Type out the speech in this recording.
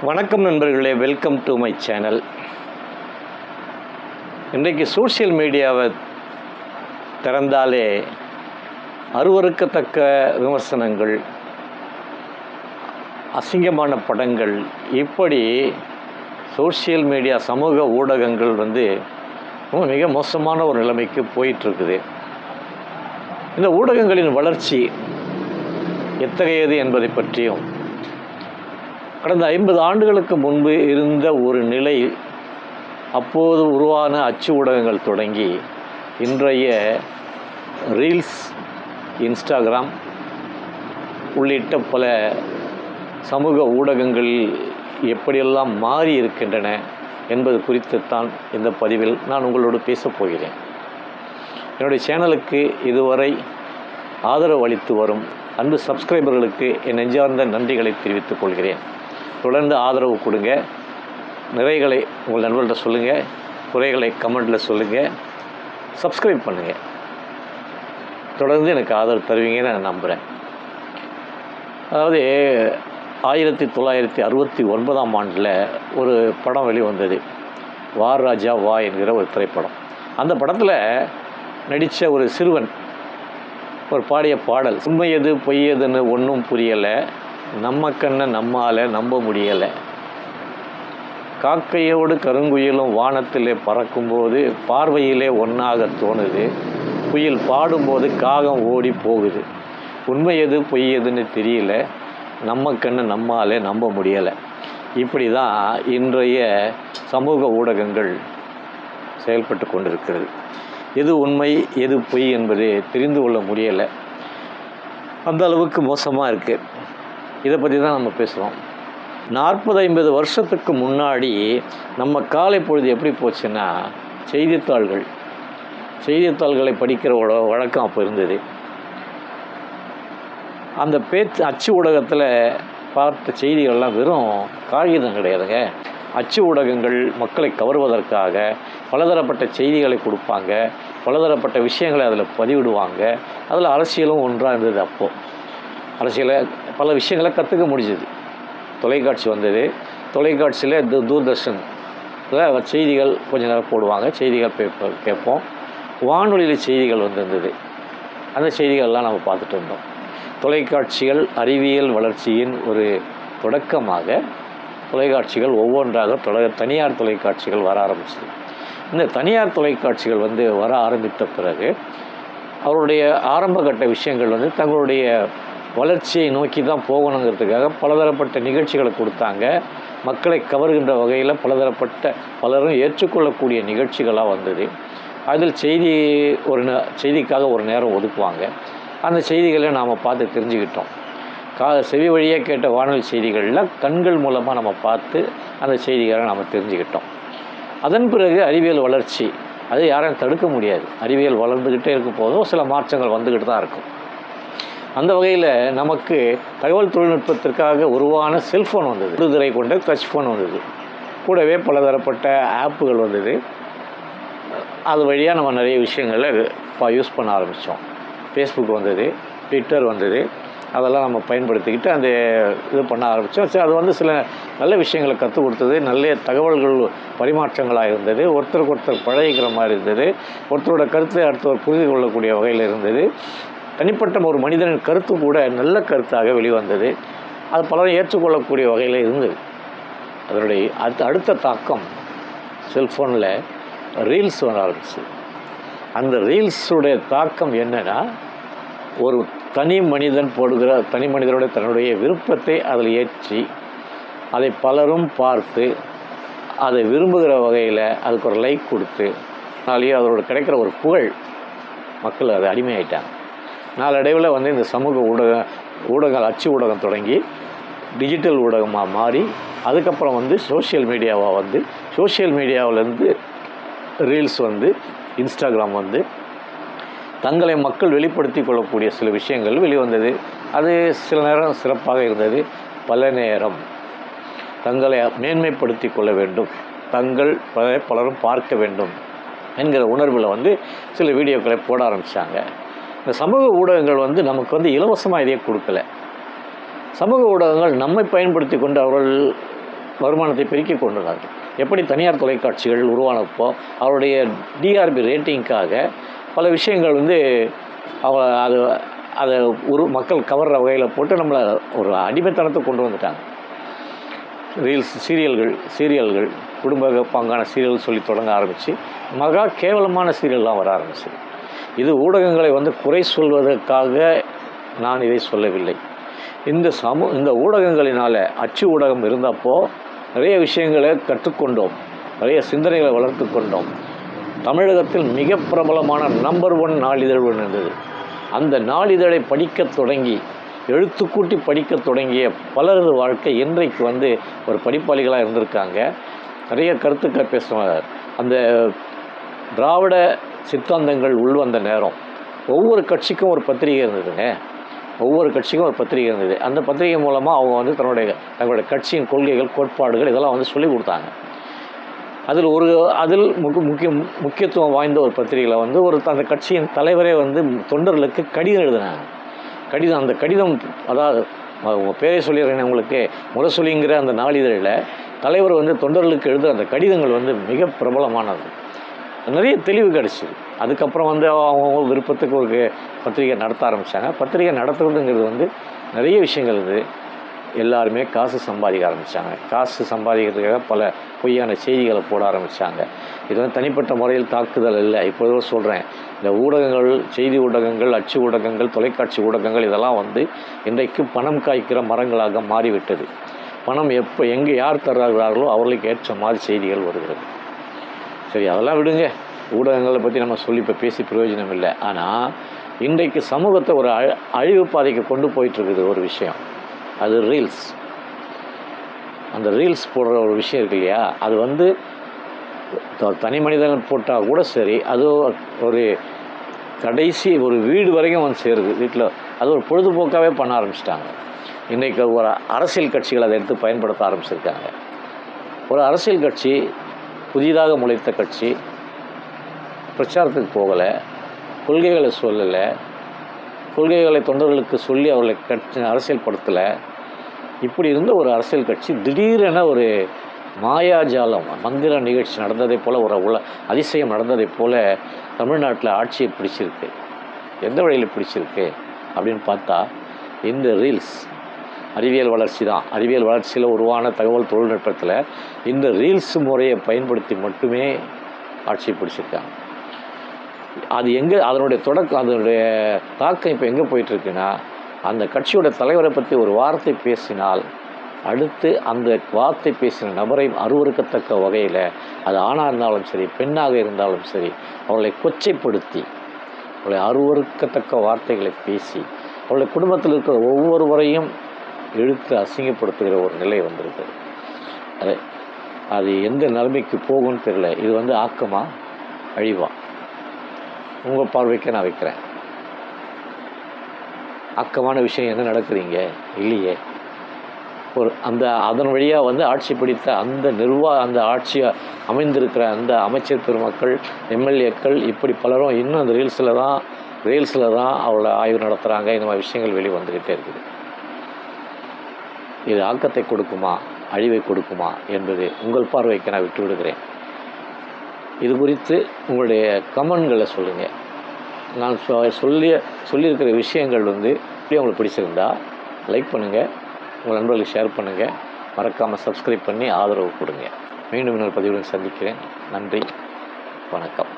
வணக்கம் நண்பர்களே, welcome to my channel. இன்றைக்கு சோஷியல் மீடியாவை திறந்தாலே அருவருக்கத்தக்க விமர்சனங்கள், அசிங்கமான படங்கள், இப்படி சோஷியல் மீடியா சமூக ஊடகங்கள் மிக மோசமான ஒரு நிலைமைக்கு போயிட்டுருக்குது. இந்த ஊடகங்களின் வளர்ச்சி எத்தகையது என்பதை பற்றியும், கடந்த 50 ஆண்டுகளுக்கு முன்பு இருந்த ஒரு நிலை, அப்போது உருவான அச்சு ஊடகங்கள் தொடங்கி இன்றைய ரீல்ஸ், இன்ஸ்டாகிராம் உள்ளிட்ட பல சமூக ஊடகங்கள் எப்படியெல்லாம் மாறி இருக்கின்றன என்பது குறித்துத்தான் இந்த பதிவில் நான் உங்களோடு பேசப் போகிறேன். என்னுடைய சேனலுக்கு இதுவரை ஆதரவு அளித்து வரும் அன்பு சப்ஸ்கிரைபர்களுக்கு என் நெஞ்சார்ந்த நன்றிகளை தெரிவித்துக் கொள்கிறேன். தொடர்ந்து ஆதரவு கொடுங்க. நிறைகளை உங்கள் நண்பர்கள்ட்ட சொல்லுங்கள், குறைகளை கமெண்டில் சொல்லுங்கள், சப்ஸ்கிரைப் பண்ணுங்கள். தொடர்ந்து எனக்கு ஆதரவு தருவீங்கன்னு நான் நம்புகிறேன். அதாவது 1969 ஆண்டில் ஒரு படம் வெளிவந்தது, வா ராஜா வா என்கிற ஒரு திரைப்படம். அந்த படத்தில் நடித்த ஒரு சிறுவன் ஒரு பாடிய பாடல், உண்மை எது பொய் எதுன்னு ஒன்றும் புரியலை, நம்ம கண்ணை நம்மால் நம்ப முடியலை, காக்கையோடு கருங்குயிலும் வானத்திலே பறக்கும்போது பார்வையிலே ஒன்றாக தோணுது, குயில் பாடும்போது காகம் ஓடி போகுது, உண்மை எது பொய் எதுன்னு தெரியல, நம்ம கண்ணை நம்மால் நம்ப முடியலை. இப்படி தான் இன்றைய சமூக ஊடகங்கள் செயல்பட்டு கொண்டிருக்கிறது. எது உண்மை எது பொய் என்பது தெரிந்து கொள்ள முடியலை. அந்த அளவுக்கு மோசமாக இருக்குது. இதை பற்றி தான் நம்ம பேசுகிறோம். 40-50 வருஷத்துக்கு முன்னாடி நம்ம காலை பொழுது எப்படி போச்சுன்னா, செய்தித்தாள்களை படிக்கிற வழக்கம் அப்போ இருந்தது. அந்த அச்சு ஊடகத்தில் பார்த்த செய்திகள்லாம் வெறும் காகிதம் கிடையாதுங்க. அச்சு ஊடகங்கள் மக்களை கவர்வதற்காக பலதரப்பட்ட செய்திகளை கொடுப்பாங்க, பலதரப்பட்ட விஷயங்களை அதில் பதிவிடுவாங்க. அதில் அரசியலும் ஒன்றாக இருந்தது. அப்போது பல விஷயங்களை கற்றுக்க முடிஞ்சது. தொலைக்காட்சி வந்தது. தொலைக்காட்சியில் தூர்தர்ஷனில் செய்திகள் கொஞ்ச நேரம் போடுவாங்க, செய்திகள் கேட்போம். வானொலியில் செய்திகள் வந்திருந்தது. அந்த செய்திகள்லாம் நம்ம பார்த்துட்டு இருந்தோம். தொலைக்காட்சிகள் அறிவியல் வளர்ச்சியின் ஒரு தொடக்கமாக தொலைக்காட்சிகள் ஒவ்வொன்றாக தனியார் தொலைக்காட்சிகள் வர ஆரம்பிச்சது. இந்த தனியார் தொலைக்காட்சிகள் வர ஆரம்பித்த பிறகு அவருடைய ஆரம்பகட்ட விஷயங்கள் தங்களுடைய வளர்ச்சியை நோக்கி தான் போகணுங்கிறதுக்காக பலதரப்பட்ட நிகழ்ச்சிகளை கொடுத்தாங்க. மக்களை கவர்கின்ற வகையில் பலதரப்பட்ட பலரும் ஏற்றுக்கொள்ளக்கூடிய நிகழ்ச்சிகளாக வந்தது. அதில் செய்திக்காக ஒரு நேரம் ஒதுக்குவாங்க. அந்த செய்திகளை நாம் பார்த்து தெரிஞ்சுக்கிட்டோம். செவி வழியாக கேட்ட வானொலி செய்திகளில் கண்கள் மூலமாக நம்ம பார்த்து அந்த செய்திகளை நாம் தெரிஞ்சுக்கிட்டோம். அதன் பிறகு அறிவியல் வளர்ச்சி, அது யாரையும் தடுக்க முடியாது. அறிவியல் வளர்ந்துக்கிட்டே இருக்கும் போதும் சில மாற்றங்கள் வந்துக்கிட்டு தான் இருக்கும். அந்த வகையில் நமக்கு தகவல் தொழில்நுட்பத்திற்காக உருவான செல்ஃபோன் வந்தது. விடுதிரை கொண்ட டச் ஃபோன் வந்தது. கூடவே பலதரப்பட்ட ஆப்புகள் வந்தது. அது வழியாக நம்ம நிறைய விஷயங்களை யூஸ் பண்ண ஆரம்பித்தோம். ஃபேஸ்புக் வந்தது, ட்விட்டர் வந்தது. அதெல்லாம் நம்ம பயன்படுத்திக்கிட்டு அந்த இது பண்ண ஆரம்பித்தோம். சரி, அது சில நல்ல விஷயங்களை கற்றுக் கொடுத்தது. நல்ல தகவல்கள் பரிமாற்றங்களாக இருந்தது. ஒருத்தருக்கு ஒருத்தர் பழகிக்கிற மாதிரி இருந்தது. ஒருத்தரோட கருத்தை அடுத்தவர் புரிந்து கொள்ளக்கூடிய வகையில் இருந்தது. தனிப்பட்ட ஒரு மனிதனின் கருத்து கூட நல்ல கருத்தாக வெளிவந்தது. அது பலரும் ஏற்றுக்கொள்ளக்கூடிய வகையில் இருந்தது. அதனுடைய அடுத்த தாக்கம் செல்ஃபோனில் ரீல்ஸ் வர ஆரம்பிச்சு. அந்த ரீல்ஸுடைய தாக்கம் என்னென்னா, ஒரு தனி மனிதனுடைய தன்னுடைய விருப்பத்தை அதில் ஏற்றி அதை பலரும் பார்த்து அதை விரும்புகிற வகையில் அதுக்கு ஒரு லைக் கொடுத்து அதனாலேயே அதோட கிடைக்கிற ஒரு புகழ், மக்கள் அதை அடிமையாயிட்டாங்க. நாளடைவில் இந்த சமூக ஊடகங்கள் அச்சு ஊடகம் தொடங்கி டிஜிட்டல் ஊடகமாக மாறி அதுக்கப்புறம் சோஷியல் மீடியாவாக சோஷியல் மீடியாவிலேருந்து ரீல்ஸ் இன்ஸ்டாகிராம் தங்களை மக்கள் வெளிப்படுத்தி கொள்ளக்கூடிய சில விஷயங்கள் வெளிவந்தது. அது சில நேரம் சிறப்பாக இருந்தது. பல நேரம் தங்களை மேன்மைப்படுத்தி கொள்ள வேண்டும், பலரும் பார்க்க வேண்டும் என்கிற உணர்வில் சில வீடியோக்களை போட ஆரம்பித்தாங்க. இந்த சமூக ஊடகங்கள் நமக்கு இலவசமாக இதையே கொடுக்கல. சமூக ஊடகங்கள் நம்மை பயன்படுத்தி கொண்டு அவர்கள் வருமானத்தை பெருக்கிக் கொண்டுள்ளார்கள். எப்படி தனியார் தொலைக்காட்சிகள் உருவானப்போ அவருடைய டிஆர்பி ரேட்டிங்க்காக பல விஷயங்கள் வந்து அது அதை மக்கள் கவர்ற வகையில் போட்டு நம்மளை ஒரு அடிமைத்தனத்தை கொண்டு வந்துட்டாங்க. ரீல்ஸ் சீரியல்கள் குடும்ப பாங்கான சீரியல் சொல்லி தொடங்க ஆரம்பித்து மகா கேவலமான சீரியல்லாம் வர ஆரம்பிச்சது. இது ஊடகங்களை வந்து குறை சொல்வதற்காக நான் இதை சொல்லவில்லை. இந்த ஊடகங்களினால் அச்சு ஊடகம் இருந்தப்போ நிறைய விஷயங்களை கற்றுக்கொண்டோம், நிறைய சிந்தனைகளை வளர்த்து கொண்டோம். தமிழகத்தில் மிக பிரபலமான நம்பர் 1 நாளிதழ் இருந்தது. அந்த நாளிதழை படிக்க தொடங்கி எழுத்துக்கூட்டி படிக்க தொடங்கிய பலரது வாழ்க்கை இன்றைக்கு வந்து ஒரு படிப்பாளிகளாக இருந்திருக்காங்க. நிறைய கருத்துக்களை பேசுவாங்க. அந்த திராவிட சித்தாந்தங்கள் உள்வந்த நேரம் ஒவ்வொரு கட்சிக்கும் ஒரு பத்திரிகை இருந்ததுங்க. அந்த பத்திரிகை மூலமாக அவங்க வந்து தங்களுடைய கட்சியின் கொள்கைகள், கோட்பாடுகள் இதெல்லாம் வந்து சொல்லிக் கொடுத்தாங்க. அதில் முக்கியத்துவம் வாய்ந்த ஒரு பத்திரிகையில் வந்து அந்த கட்சியின் தலைவரே வந்து தொண்டர்களுக்கு கடிதம் எழுதினாங்க. அந்த கடிதம் அதாவது உங்கள் பேரை சொல்லிடுறேன் உங்களுக்கு, முரசொலிங்கிற அந்த நாளிதழில் தலைவர் வந்து தொண்டர்களுக்கு எழுதுகிற அந்த கடிதங்கள் வந்து மிக பிரபலமானது. நிறைய தெளிவு கிடச்சிது. அதுக்கப்புறம் வந்து அவங்க விருப்பத்துக்கு ஒரு பத்திரிகை நடத்த ஆரம்பித்தாங்க. பத்திரிகை நடத்துறதுங்கிறது வந்து நிறைய விஷயங்கள் இது. எல்லாருமே காசு சம்பாதிக்க ஆரம்பித்தாங்க. காசு சம்பாதிக்கிறதுக்காக பல பொய்யான செய்திகளை போட ஆரம்பித்தாங்க. இது வந்து தனிப்பட்ட முறையில் தாக்குதல் இல்லை. இப்போதோ சொல்கிறேன், இந்த ஊடகங்கள், செய்தி ஊடகங்கள், அச்சு ஊடகங்கள், தொலைக்காட்சி ஊடகங்கள் இதெல்லாம் வந்து இன்றைக்கு பணம் காய்க்கிற மரங்களாக மாறிவிட்டது. பணம் எங்கே யார் தர்றார்களோ அவர்களுக்கு ஏற்ற மாதிரி செய்திகள் வருகிறது. சரி, அதெல்லாம் விடுங்க. ஊடகங்களை பற்றி நம்ம சொல்லி இப்போ பேசி பிரயோஜனம் இல்லை. ஆனால் இன்றைக்கு சமூகத்தை ஒரு அழிவு பாதைக்கு கொண்டு போயிட்டுருக்குது ஒரு விஷயம். அது ரீல்ஸ். அந்த ரீல்ஸ் போடுற ஒரு விஷயம் இருக்கு இல்லையா, அது வந்து தனி மனிதன் போட்டால் கூட சரி, அது ஒரு கடைசி ஒரு வீடு வரைக்கும் வந்து சேருது வீட்டில். அது ஒரு பொழுதுபோக்காகவே பண்ண ஆரம்பிச்சிட்டாங்க. இன்றைக்கு ஒரு அரசியல் கட்சிகள் அதை எடுத்து பயன்படுத்த ஆரம்பிச்சிருக்காங்க. ஒரு அரசியல் கட்சி, புதிதாக முளைத்த கட்சி, பிரச்சாரத்துக்கு போகலை, கொள்கைகளை சொல்லலை, கொள்கைகளை தொண்டர்களுக்கு சொல்லி அவர்களை அரசியல் படுத்தலை. இப்படி இருந்த ஒரு அரசியல் கட்சி திடீரென ஒரு மாயாஜாலம், மந்திர நிகழ்ச்சி நடந்ததை போல், ஒரு அதிசயம் நடந்ததை போல் தமிழ்நாட்டில் ஆட்சியை பிடிச்சிருக்கு. எந்த வழியில் பிடிச்சிருக்கு அப்படின்னு பார்த்தா, இந்த ரீல்ஸ் அறிவியல் வளர்ச்சி தான். அறிவியல் வளர்ச்சியில் உருவான தகவல் தொழில்நுட்பத்தில் இந்த ரீல்ஸ் முறையை பயன்படுத்தி மட்டுமே ஆட்சியை பிடிச்சிருக்காங்க. அது எங்கே அதனுடைய தாக்கம் இப்போ எங்கே போயிட்டுருக்குன்னா, அந்த கட்சியோட தலைவரை பற்றி ஒரு வார்த்தை பேசினால் அடுத்து அந்த வார்த்தை பேசின நபரை அருவருக்கத்தக்க வகையில், அது ஆணாக இருந்தாலும் சரி, பெண்ணாக இருந்தாலும் சரி, அவர்களை கொச்சைப்படுத்தி, அவர்களை அருவருக்கத்தக்க வார்த்தைகளை பேசி, அவர்களை குடும்பத்தில் இருக்கிற ஒவ்வொருவரையும் இழுத்து அசிங்கப்படுத்துகிற ஒரு நிலை வந்திருக்கு. அது எந்த நிலைமைக்கு போகும்னு தெரியல. இது வந்து ஆக்கமா அழிவா? உங்கள் பார்வைக்கு நான் வைக்கிறேன். ஆக்கமான விஷயம் என்ன நடக்குதுங்க? இல்லையே. அதன் வழியாக வந்து ஆட்சி பிடித்த அந்த ஆட்சியை அமைந்திருக்கிற அந்த அமைச்சர் பெருமக்கள், எம்எல்ஏக்கள், இப்படி பலரும் இன்னும் அந்த ரீல்ஸில் தான் அவளை ஆய்வு நடத்துகிறாங்க. இந்த மாதிரி விஷயங்கள் வெளியே வந்துக்கிட்டே இருக்குது. இது ஆக்கத்தை கொடுக்குமா, அழிவை கொடுக்குமா என்பது உங்கள் பார்வைக்கு நான் விட்டு விடுகிறேன். இது குறித்து உங்களுடைய கமெண்ட்களை சொல்லுங்கள். நான் சொல்லியிருக்கிற விஷயங்கள் வந்து இப்படி உங்களுக்கு பிடிச்சிருந்தா லைக் பண்ணுங்கள், உங்கள் நண்பர்களுக்கு ஷேர் பண்ணுங்கள், மறக்காமல் சப்ஸ்கிரைப் பண்ணி ஆதரவு கொடுங்க. மீண்டும் இன்னொரு பதிவுடன் சந்திக்கிறேன். நன்றி, வணக்கம்.